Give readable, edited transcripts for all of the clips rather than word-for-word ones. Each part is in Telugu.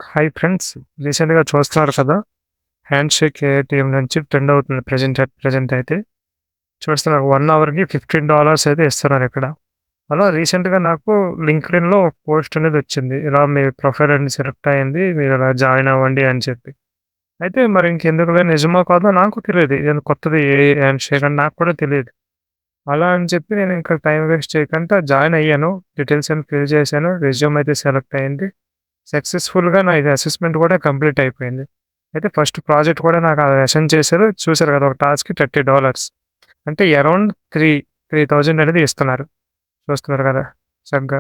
Hi friends. రీసెంట్‌గా చూస్తున్నారు కదా! హ్యాండ్ షేక్ ఏఐటీఎం నుంచి ట్రెండ్ అవుతుంది ప్రెజెంట్ అయితే. చూస్తున్నారు 1 అవర్‌కి $15 అయితే ఇస్తున్నారిక్కడ. అలా రీసెంట్‌గా నాకు లింక్డ్ఇన్‌లో ఒక పోస్ట్ అనేది వచ్చింది. ఇలా మీ ప్రొఫైల్ అనేది సెలెక్ట్ అయింది. మీరు ఇలా జాయిన్ అవ్వండి అని చెప్పి. అయితే మరి ఇంకెందుకులే నిజమో కాదో నాకు తెలీదు. ఇది కొత్తది ఏఐ హ్యాండ్ షేక్ అని నాకు కూడా తెలీదు. అలా అని చెప్పి నేను ఇంకా టైం వేస్ట్ చేయకుండా జాయిన్ అయ్యాను. డీటెయిల్స్ అన్ని ఫిల్ చేశాను. రెజ్యూమ్ అయితే సెలెక్ట్ అయింది. సక్సెస్‌ఫుల్‌గా నా ఇది అసెస్మెంట్ కూడా కంప్లీట్ అయిపోయింది. అయితే ఫస్ట్ ప్రాజెక్ట్ కూడా నాకు అసైన్ చేశారు. చూసారు కదా! ఒక టాస్క్‌కి $30 అంటే అరౌండ్ 3000 అనేది ఇస్తున్నారు. చూస్తున్నారు కదా! చక్కగా.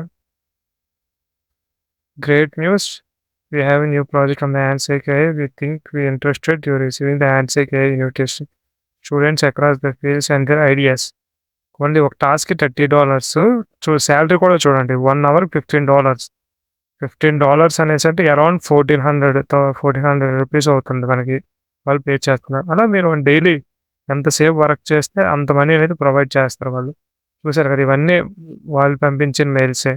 Great news. We have a new project on the handshake AI. We think we interested you receiving the handshake AI invitation. Students across the fields and their ideas. Only ఒక టాస్క్‌కి $30 సాలరీ కూడా చూడండి. 1 అవర్‌కి $15. $15 అనేసంటే అరౌండ్ 1400 రూపీస్ అవుతుంది మనకి. వాళ్ళు పే చేస్తున్నారు. అలా మీరు డైలీ ఎంతసేపు వర్క్ చేస్తే అంత మనీ అనేది ప్రొవైడ్ చేస్తారు వాళ్ళు. చూసారు కదా! ఇవన్నీ వాళ్ళు పంపించిన మెయిల్సే.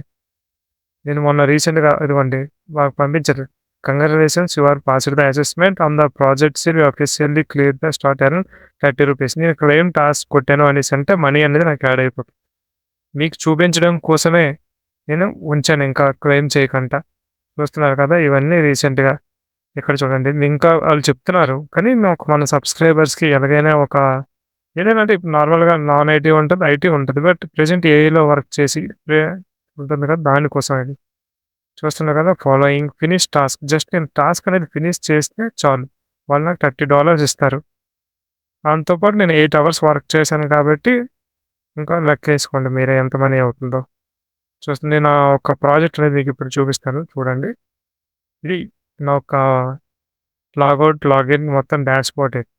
నేను మొన్న రీసెంట్‌గా ఇదిగోండి మాకు పంపించారు. Congratulations you are passed the assessment on the project seal you officially cleared the start around ₹30. నేను క్లెయిమ్ టాస్క్ కొట్టాను అనేసంటే మనీ అనేది నాకు యాడ్ అయిపోతుంది. మీకు చూపించడం కోసమే నేను ఉంచాను ఇంకా క్లెయిమ్ చేయకుండా. చూస్తున్నారు కదా! ఇవన్నీ రీసెంట్‌గా ఇక్కడ చూడండి. ఇంకా ఆళ్ళు చెప్తున్నారు. కానీ మన సబ్‌స్క్రైబర్స్‌కి ఎలాగైనా ఏదైనా అంటే నార్మల్‌గా నాన్ ఐటీ ఉంటది, ఐటీ ఉంటది. బట్ ప్రెజెంట్ ఏఐలో వర్క్ చేసి ఉంటుంది కదా! దానికోసం ఇది. చూస్తున్నారు కదా! Following finish task. జస్ట్ నేను టాస్క్ అనేది ఫినిష్ చేస్తే చాలు. వాళ్ళు నాకు $30 ఇస్తారు. దాంతో పాటు నేను 8 అవర్స్ వర్క్ చేశాను కాబట్టి ఇంకా లెక్కేసుకోండి మీరే ఎంత మనీ అవుతుందో. నేను ఒక ప్రాజెక్ట్ అనేది మీకు ఇప్పుడు చూపిస్తాను చూడండి. ఇది నా ఒక లాగౌట్, లాగిన్ మొత్తం డాష్‌బోర్డ్ ఇది.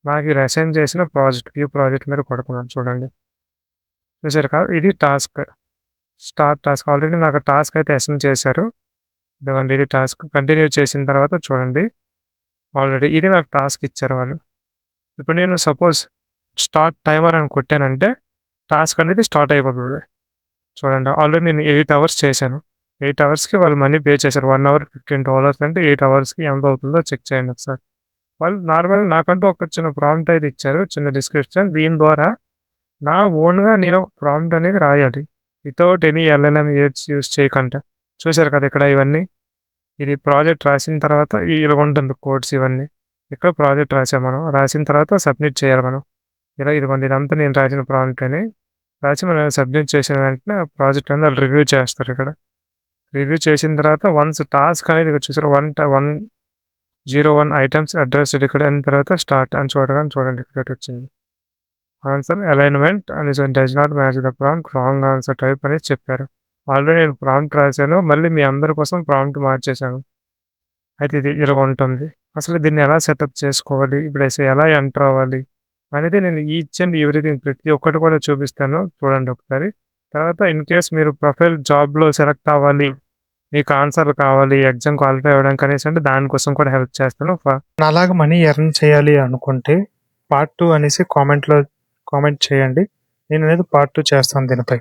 నాకు ఇది అసైన్ చేసిన ప్రాజెక్ట్. ఈ ప్రాజెక్ట్ మీద కొడుతున్నాను చూడండి. చూసారు కదా! ఇది టాస్క్. Start task. ఆల్రెడీ నాకు టాస్క్ అయితే అసైన్ చేశారు. ఇదిగోండి ఇది టాస్క్. కంటిన్యూ చేసిన తర్వాత చూడండి. ఆల్రెడీ ఇది నాకు టాస్క్ ఇచ్చారు వాళ్ళు. ఇప్పుడు నేను సపోజ్ స్టార్ట్ టైమర్ అని కొట్టానంటే టాస్క్ అనేది స్టార్ట్ అయిపోతుంది. చూడండి ఆల్రెడీ నేను 8 అవర్స్ చేశాను. 8 అవర్స్‌కి వాళ్ళు మనీ పే చేశారు. 1 అవర్ $15 అంటే 8 అవర్స్‌కి ఎంత అవుతుందో చెక్ చేయండి ఒకసారి. వాళ్ళు నార్మల్‌గా నాకంటూ ఒక చిన్న ప్రాంప్ట్ అయితే ఇచ్చారు. చిన్న డిస్క్రిప్షన్. దీని ద్వారా నా ఓన్‌గా నేను ప్రాంప్ట్ అనేది రాయాలి. వితౌట్ ఎనీ ఎల్ఎల్ఎం యూజ్ చేయకుండా. చూసారు కదా! ఇక్కడ ఇవన్నీ. ఇది ప్రాజెక్ట్ రాసిన తర్వాత ఇలాగుంటుంది కోడ్స్ ఇవన్నీ. ఇక్కడ ప్రాజెక్ట్ రాసాం మనం. రాసిన తర్వాత సబ్మిట్ చేయాలి మనం. ఇలా ఇదిగోండి ఇదంతా నేను రాసిన ప్రాంప్ట్ అని. రాసి మనం సబ్మిట్ చేసిన వెంటనే ప్రాజెక్ట్ అనేది వాళ్ళు రివ్యూ చేస్తారు ఇక్కడ. రివ్యూ చేసిన తర్వాత వన్స్ టాస్క్ అనేది ఇక్కడ చూసారా 101 ఐటెమ్స్ అడ్రెస్డ్ ఇక్కడ అయిన తర్వాత స్టార్ట్ అని చూడండి ఇక్కడ వచ్చింది. Answer alignment and does not match the prompt wrong answer type అనేది చెప్పారు. ఆల్రెడీ నేను ప్రాంప్ట్ రాశాను. మళ్ళీ మీ అందరి కోసం ప్రాంప్ట్ మార్చేశాను. అయితే ఇది ఇలా ఉంటుంది. అసలు దీన్ని ఎలా సెటప్ చేసుకోవాలి? ఇప్పుడు అసలు ఎలా ఎంటర్ అవ్వాలి? అనేది నేను ఈచ్ అండ్ ఎవ్రీథింగ్ ప్రతి ఒక్కటి కూడా చూపిస్తాను. చూడండి ఒకసారి. తర్వాత ఇన్‌కేస్ మీరు ప్రొఫైల్ జాబ్‌లో సెలెక్ట్ అవ్వాలి. మీకు ఆన్సర్‌లు కావాలి. ఎగ్జామ్ క్వాలిఫై అవ్వడానికి అనేసి అంటే దానికోసం కూడా హెల్ప్ చేస్తాను. నాలాగా మనీ ఎర్న్ చేయాలి అనుకుంటే పార్ట్ 2 అనేసి కామెంట్ చేయండి. నేననేది పార్ట్ 2 చేస్తాను దీనిపై.